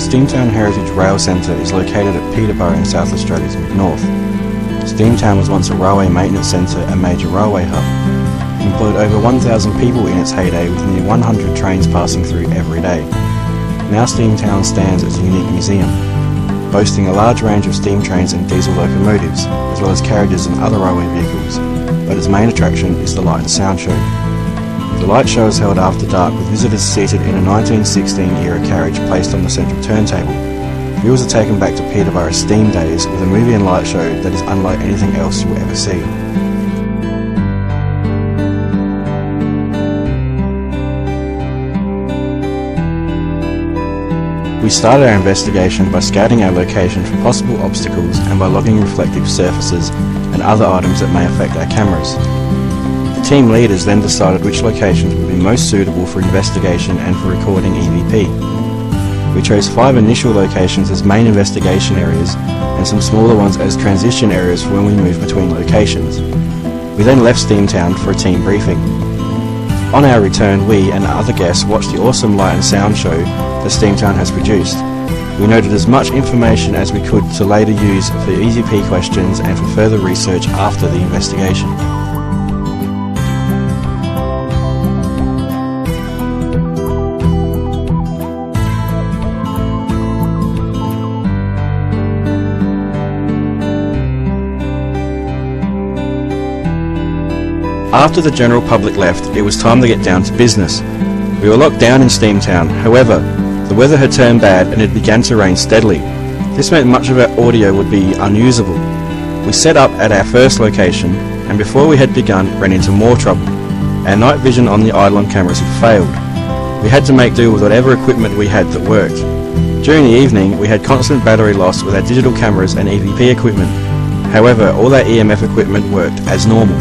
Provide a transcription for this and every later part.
Steamtown Heritage Rail Centre is located at Peterborough in South Australia's mid-north. Steamtown was once a railway maintenance centre and major railway hub. It employed over 1,000 people in its heyday, with nearly 100 trains passing through every day. Now Steamtown stands as a unique museum, boasting a large range of steam trains and diesel locomotives, as well as carriages and other railway vehicles, but its main attraction is the Light and Sound Show. The light show is held after dark, with visitors seated in a 1916-era carriage placed on the central turntable. Viewers are taken back to Peterborough's steam days with a movie and light show that is unlike anything else you will ever see. We started our investigation by scouting our location for possible obstacles and by logging reflective surfaces and other items that may affect our cameras. The team leaders then decided which locations would be most suitable for investigation and for recording EVP. We chose 5 initial locations as main investigation areas and some smaller ones as transition areas for when we move between locations. We then left Steamtown for a team briefing. On our return, we and other guests watched the awesome light and sound show that Steamtown has produced. We noted as much information as we could to later use for EVP questions and for further research after the investigation. After the general public left, it was time to get down to business. We were locked down in Steamtown. However, the weather had turned bad and it began to rain steadily. This meant much of our audio would be unusable. We set up at our first location, and before we had begun, ran into more trouble. Our night vision on the Eidolon cameras had failed. We had to make do with whatever equipment we had that worked. During the evening, we had constant battery loss with our digital cameras and EVP equipment. However, all our EMF equipment worked as normal.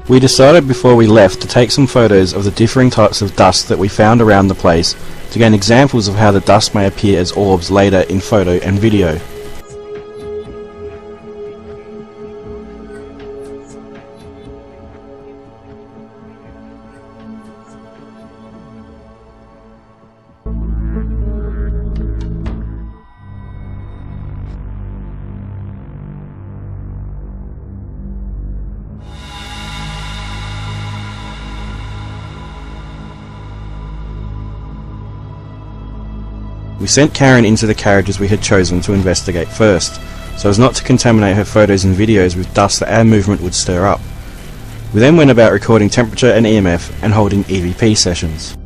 We decided before we left to take some photos of the differing types of dust that we found around the place to gain examples of how the dust may appear as orbs later in photo and video. We sent Karen into the carriages we had chosen to investigate first, so as not to contaminate her photos and videos with dust that our movement would stir up. We then went about recording temperature and EMF and holding EVP sessions.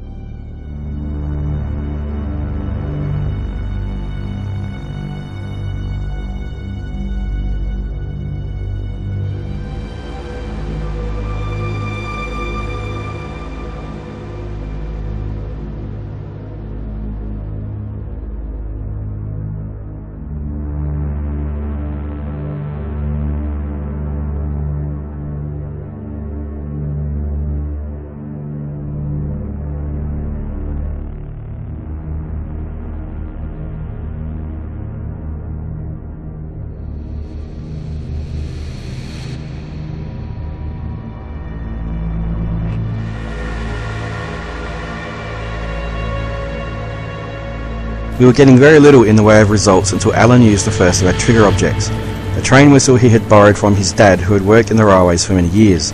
We were getting very little in the way of results until Alan used the first of our trigger objects, a train whistle he had borrowed from his dad who had worked in the railways for many years.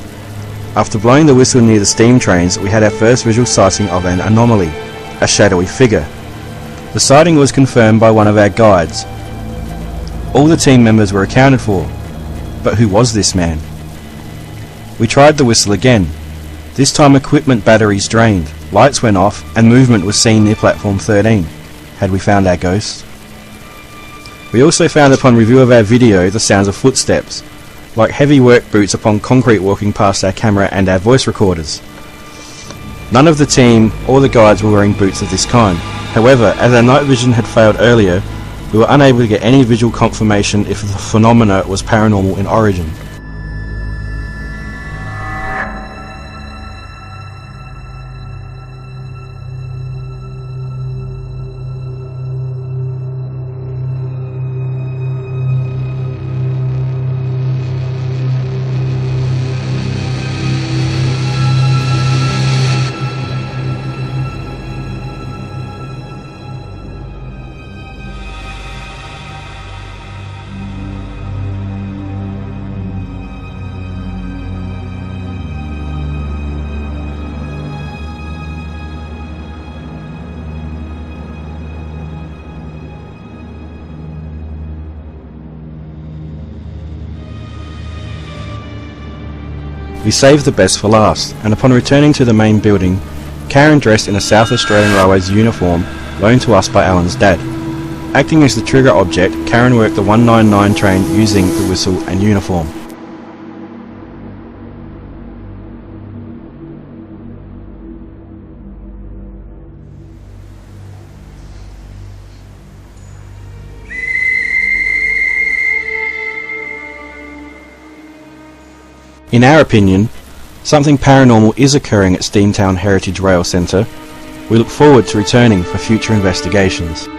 After blowing the whistle near the steam trains, we had our first visual sighting of an anomaly, a shadowy figure. The sighting was confirmed by one of our guides. All the team members were accounted for, but who was this man? We tried the whistle again. This time equipment batteries drained, lights went off, and movement was seen near platform 13. Had we found our ghost? We also found upon review of our video the sounds of footsteps, like heavy work boots upon concrete walking past our camera and our voice recorders. None of the team or the guides were wearing boots of this kind. However, as our night vision had failed earlier, we were unable to get any visual confirmation if the phenomena was paranormal in origin. We saved the best for last, and upon returning to the main building, Karen dressed in a South Australian Railways uniform loaned to us by Alan's dad. Acting as the trigger object, Karen worked the 199 train using the whistle and uniform. In our opinion, something paranormal is occurring at Steamtown Heritage Rail Centre. We look forward to returning for future investigations.